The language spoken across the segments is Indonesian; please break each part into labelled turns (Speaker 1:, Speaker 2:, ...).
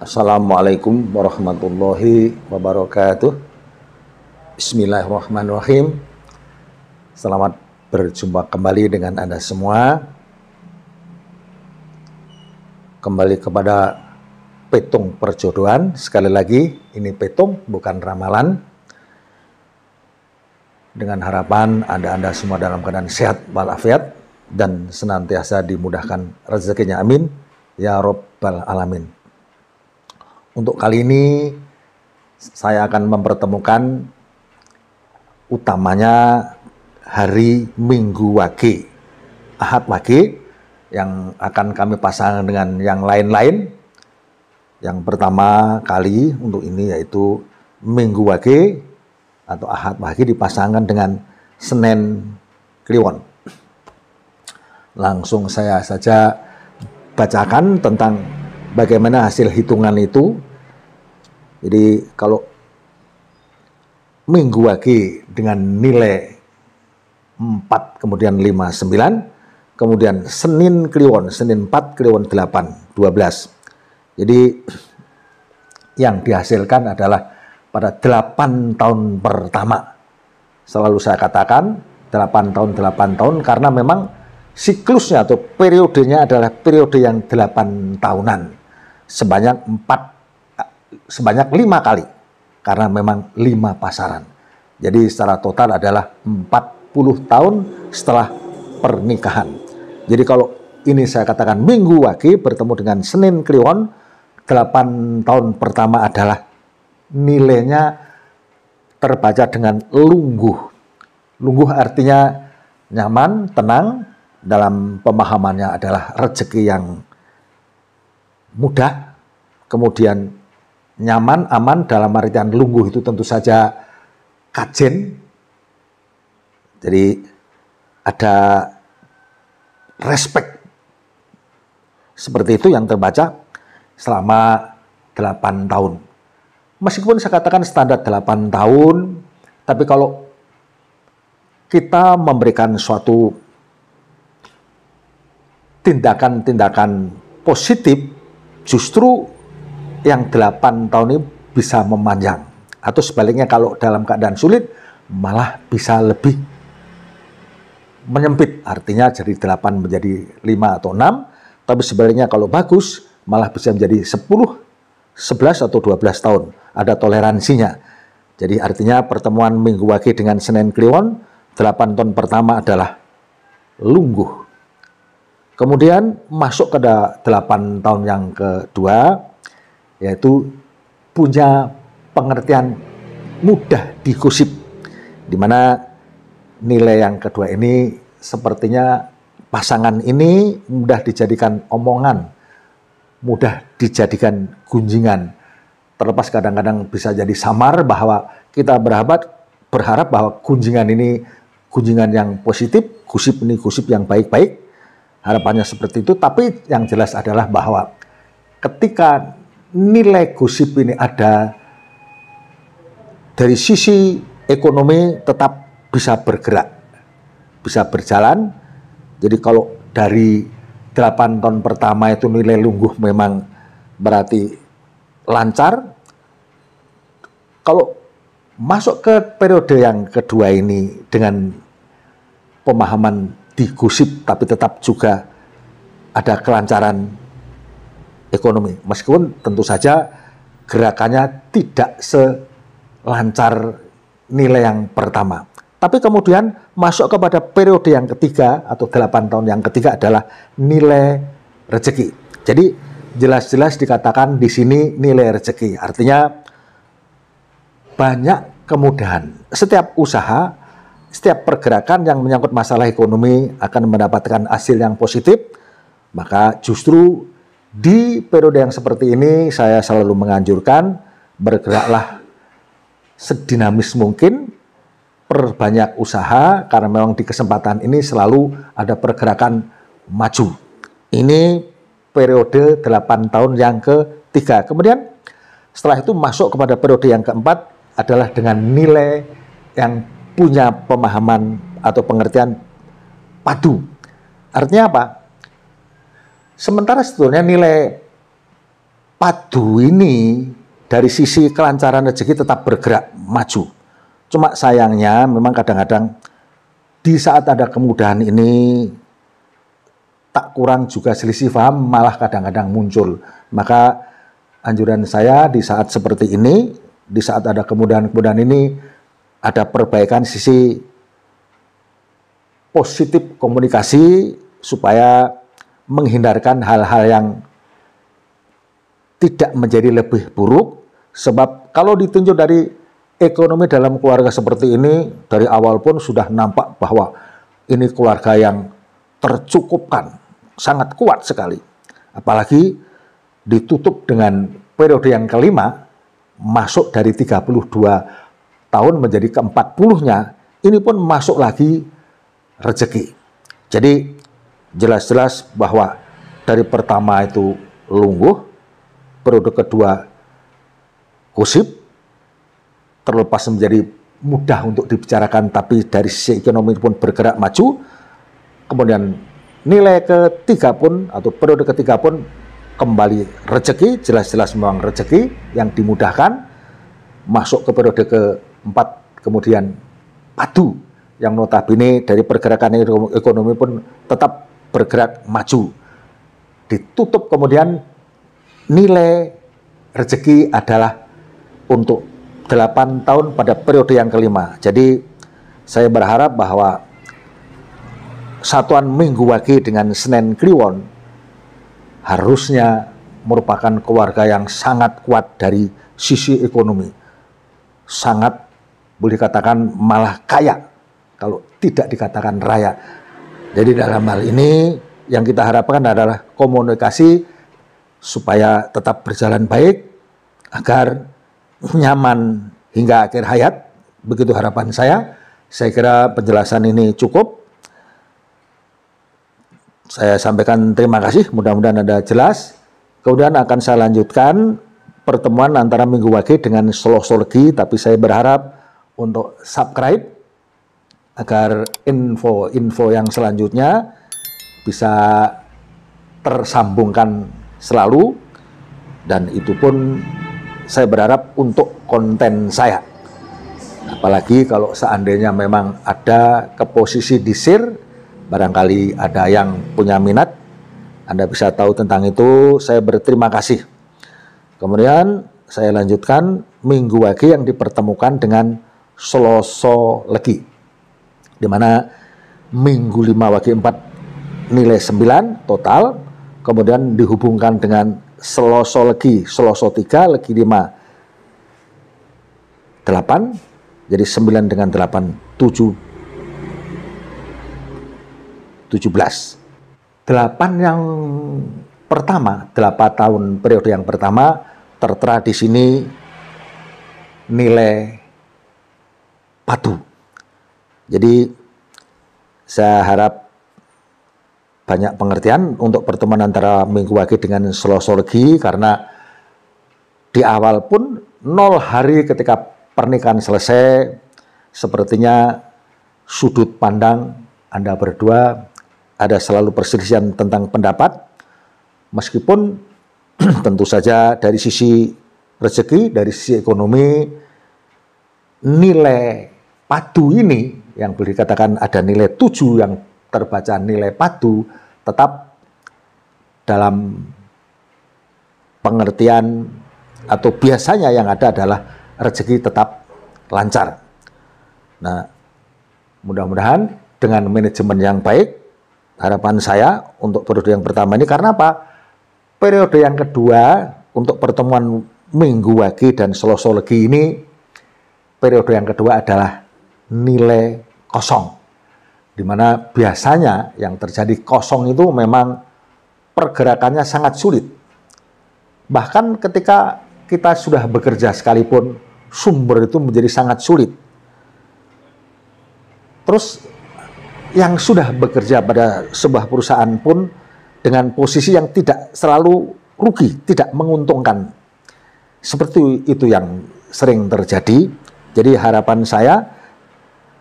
Speaker 1: Assalamualaikum warahmatullahi wabarakatuh. Bismillahirrahmanirrahim. Selamat berjumpa kembali dengan Anda semua. Kembali kepada Petung Perjodohan. Sekali lagi, ini petung bukan ramalan. Dengan harapan Anda semua dalam keadaan sehat walafiat dan senantiasa dimudahkan rezekinya. Amin ya Rabbal Alamin. Untuk kali ini saya akan mempertemukan utamanya hari Minggu Wage, Ahad Wage, yang akan kami pasangkan dengan yang lain-lain. Yang pertama kali untuk ini yaitu Minggu Wage atau Ahad Wage dipasangkan dengan Senin Kliwon. Langsung saya saja bacakan tentang bagaimana hasil hitungan itu. Jadi kalau Minggu Wage dengan nilai 4 kemudian 5 9, kemudian Senin Kliwon, Senin 4 Kliwon 8 12. Jadi yang dihasilkan adalah pada 8 tahun pertama. Selalu saya katakan 8 tahun karena memang siklusnya atau periodenya adalah periode yang 8 tahunan. Sebanyak 5 kali, karena memang 5 pasaran. Jadi secara total adalah 40 tahun setelah pernikahan. Jadi kalau ini saya katakan Minggu Wage bertemu dengan Senin Kliwon, 8 tahun pertama adalah nilainya terbaca dengan lungguh. Lungguh artinya nyaman, tenang, dalam pemahamannya adalah rezeki yang mudah, kemudian nyaman, aman, dalam artian lungguh itu tentu saja kajen. Jadi ada respect. Seperti itu yang terbaca selama 8 tahun. Meskipun saya katakan standar 8 tahun, tapi kalau kita memberikan suatu tindakan-tindakan positif, justru yang 8 tahun ini bisa memanjang. Atau sebaliknya kalau dalam keadaan sulit, malah bisa lebih menyempit. Artinya jadi 8 menjadi 5 atau 6. Tapi sebaliknya kalau bagus, malah bisa menjadi 10, 11 atau 12 tahun. Ada toleransinya. Jadi artinya pertemuan Minggu Wage dengan Senin Kliwon, 8 tahun pertama adalah lungguh. Kemudian masuk ke 8 tahun yang kedua, yaitu punya pengertian mudah digosip, di mana nilai yang kedua ini sepertinya pasangan ini mudah dijadikan omongan, mudah dijadikan gunjingan. Terlepas kadang-kadang bisa jadi samar bahwa kita berharap bahwa gunjingan ini gunjingan yang positif, gosip ini gosip yang baik-baik, harapannya seperti itu. Tapi yang jelas adalah bahwa ketika nilai gosip ini ada dari sisi ekonomi tetap bisa bergerak, bisa berjalan. Jadi kalau dari 8 tahun pertama itu nilai lungguh memang berarti lancar. Kalau masuk ke periode yang kedua ini dengan pemahaman digosip tapi tetap juga ada kelancaran ekonomi, meskipun tentu saja gerakannya tidak selancar nilai yang pertama. Tapi kemudian masuk kepada periode yang ketiga atau 8 tahun yang ketiga adalah nilai rezeki. Jadi jelas-jelas dikatakan di sini nilai rezeki. Artinya banyak kemudahan. Setiap usaha, setiap pergerakan yang menyangkut masalah ekonomi akan mendapatkan hasil yang positif. Maka justru di periode yang seperti ini saya selalu menganjurkan bergeraklah sedinamis mungkin, perbanyak usaha, karena memang di kesempatan ini selalu ada pergerakan maju. Ini periode 8 tahun yang ketiga. Kemudian setelah itu masuk kepada periode yang keempat adalah dengan nilai yang punya pemahaman atau pengertian padu. Artinya apa? Sementara sebetulnya nilai padu ini dari sisi kelancaran rezeki tetap bergerak maju. Cuma sayangnya memang kadang-kadang di saat ada kemudahan ini tak kurang juga selisih paham malah kadang-kadang muncul. Maka anjuran saya di saat seperti ini, di saat ada kemudahan-kemudahan ini, ada perbaikan sisi positif komunikasi supaya menghindarkan hal-hal yang tidak menjadi lebih buruk. Sebab kalau ditinjau dari ekonomi dalam keluarga seperti ini, dari awal pun sudah nampak bahwa ini keluarga yang tercukupkan, sangat kuat sekali. Apalagi ditutup dengan periode yang kelima, masuk dari 32 tahun menjadi ke-40-nya, ini pun masuk lagi rezeki. Jadi jelas-jelas bahwa dari pertama itu lungguh, periode kedua kusip, terlepas menjadi mudah untuk dibicarakan, tapi dari sisi ekonomi pun bergerak maju. Kemudian nilai ketiga pun atau periode ketiga pun kembali rezeki, jelas-jelas memang rezeki yang dimudahkan. Masuk ke periode keempat kemudian padu yang notabene dari pergerakan ekonomi pun tetap bergerak maju. Ditutup kemudian nilai rezeki adalah untuk 8 tahun pada periode yang kelima. Jadi saya berharap bahwa Satuan Minggu Wage dengan Senen Kliwon harusnya merupakan keluarga yang sangat kuat dari sisi ekonomi. Sangat boleh dikatakan malah kaya, kalau tidak dikatakan raya. Jadi dalam hal ini yang kita harapkan adalah komunikasi supaya tetap berjalan baik, agar nyaman hingga akhir hayat. Begitu harapan saya. Saya kira penjelasan ini cukup. Saya sampaikan terima kasih, mudah-mudahan Anda jelas. Kemudian akan saya lanjutkan pertemuan antara Minggu Wage dengan Selosologi, tapi saya berharap untuk subscribe agar info-info yang selanjutnya bisa tersambungkan selalu, dan itu pun saya berharap untuk konten saya. Apalagi kalau seandainya memang ada ke posisi di share, barangkali ada yang punya minat, Anda bisa tahu tentang itu, saya berterima kasih. Kemudian saya lanjutkan Minggu Wage yang dipertemukan dengan Selasa Legi, di mana Minggu 5 Wage 4 nilai 9 total, kemudian dihubungkan dengan Selasa Legi, Selasa 3, Legi 5, 8, jadi 9 dengan 8, 17. 8 yang pertama, 8 tahun periode yang pertama, tertera di sini nilai padu. Jadi saya harap banyak pengertian untuk pertemuan antara Minggu Wage dengan Selasa Legi, karena di awal pun 0 hari ketika pernikahan selesai, sepertinya sudut pandang Anda berdua ada selalu perselisihan tentang pendapat, meskipun tentu saja dari sisi rezeki, dari sisi ekonomi, nilai padu ini yang boleh dikatakan ada nilai 7 yang terbaca nilai padu, tetap dalam pengertian atau biasanya yang ada adalah rezeki tetap lancar. Nah, mudah-mudahan dengan manajemen yang baik, harapan saya untuk periode yang pertama ini, karena apa? Periode yang kedua untuk pertemuan Minggu Wage dan Selasa Legi ini, periode yang kedua adalah nilai kosong, di mana biasanya yang terjadi kosong itu memang pergerakannya sangat sulit. Bahkan ketika kita sudah bekerja sekalipun, sumber itu menjadi sangat sulit. Terus yang sudah bekerja pada sebuah perusahaan pun dengan posisi yang tidak selalu rugi, tidak menguntungkan. Seperti itu yang sering terjadi. Jadi harapan saya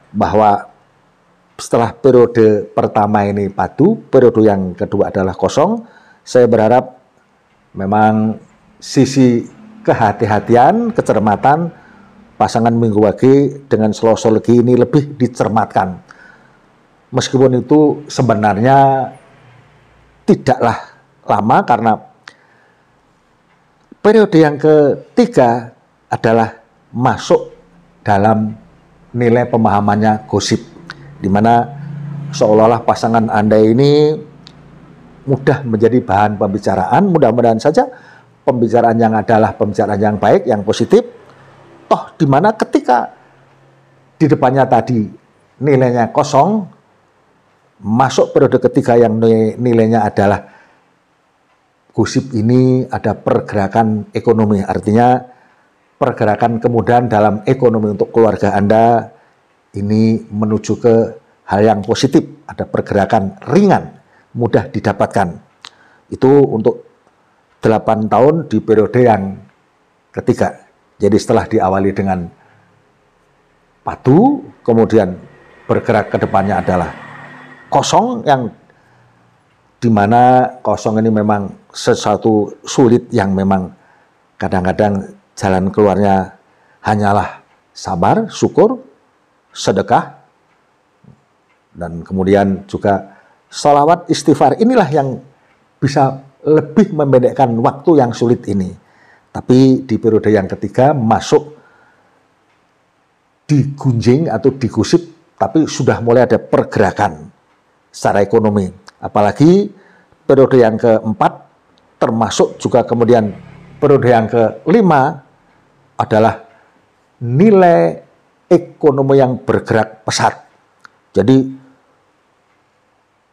Speaker 1: bahwa setelah periode pertama ini padu, periode yang kedua adalah kosong. Saya berharap memang sisi kehati-hatian, kecermatan pasangan Minggu Wage dengan Selasa Legi ini lebih dicermatkan. Meskipun itu sebenarnya tidaklah lama, karena periode yang ketiga adalah masuk dalam nilai pemahamannya gosip, di mana seolah-olah pasangan Anda ini mudah menjadi bahan pembicaraan. Mudah-mudahan saja pembicaraan yang adalah pembicaraan yang baik, yang positif. Toh di mana ketika di depannya tadi nilainya kosong, masuk periode ketiga yang nilainya adalah gosip, ini ada pergerakan ekonomi. Artinya pergerakan kemudahan dalam ekonomi untuk keluarga Anda ini menuju ke hal yang positif. Ada pergerakan ringan, mudah didapatkan. Itu untuk 8 tahun di periode yang ketiga. Jadi setelah diawali dengan padu, kemudian bergerak ke depannya adalah kosong, yang dimana kosong ini memang sesuatu sulit yang memang kadang-kadang jalan keluarnya hanyalah sabar, syukur, sedekah, dan kemudian juga sholawat, istighfar. Inilah yang bisa lebih memendekkan waktu yang sulit ini. Tapi di periode yang ketiga masuk digunjing atau digusip, tapi sudah mulai ada pergerakan secara ekonomi. Apalagi periode yang keempat, termasuk juga kemudian periode yang kelima adalah nilai ekonomi yang bergerak pesat. Jadi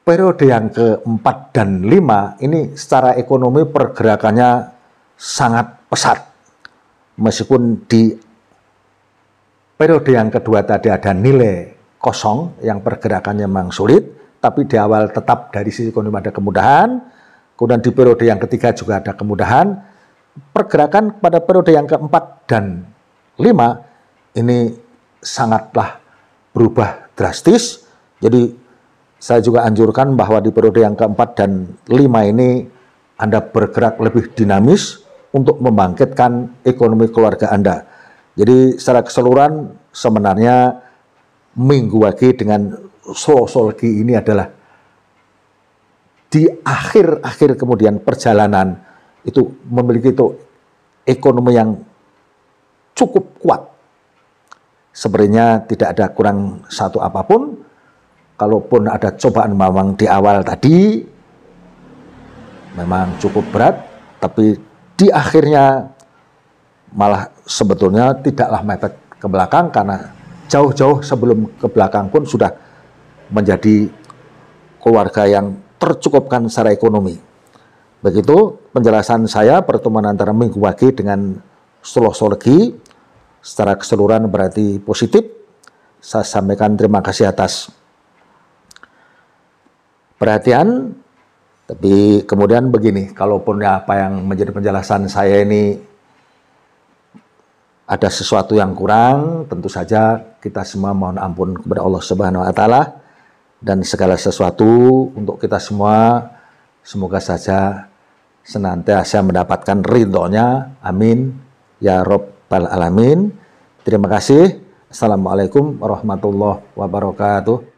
Speaker 1: periode yang keempat dan lima ini secara ekonomi pergerakannya sangat pesat. Meskipun di periode yang kedua tadi ada nilai kosong yang pergerakannya memang sulit, tapi di awal tetap dari sisi ekonomi ada kemudahan. Kemudian di periode yang ketiga juga ada kemudahan. Pergerakan pada periode yang keempat dan lima ini sangatlah berubah drastis. Jadi saya juga anjurkan bahwa di periode yang keempat dan lima ini Anda bergerak lebih dinamis untuk membangkitkan ekonomi keluarga Anda. Jadi secara keseluruhan sebenarnya Minggu Wage dengan Selasa Legi ini adalah di akhir-akhir kemudian perjalanan itu memiliki itu ekonomi yang cukup kuat. Sebenarnya tidak ada kurang satu apapun. Kalaupun ada cobaan memang di awal tadi memang cukup berat, tapi di akhirnya malah sebetulnya tidaklah mepet ke belakang, karena jauh-jauh sebelum ke belakang pun sudah menjadi keluarga yang tercukupkan secara ekonomi. Begitu penjelasan saya pertemuan antara Minggu Wage dengan Selasa Legi. Secara keseluruhan berarti positif. Saya sampaikan terima kasih atas perhatian. Tapi kemudian begini, kalaupun apa yang menjadi penjelasan saya ini ada sesuatu yang kurang, tentu saja kita semua mohon ampun kepada Allah Subhanahu wa taala, dan segala sesuatu untuk kita semua semoga saja senantiasa mendapatkan ridhonya. Amin ya Rabbal Alamin. Terima kasih. Assalamualaikum warahmatullahi wabarakatuh.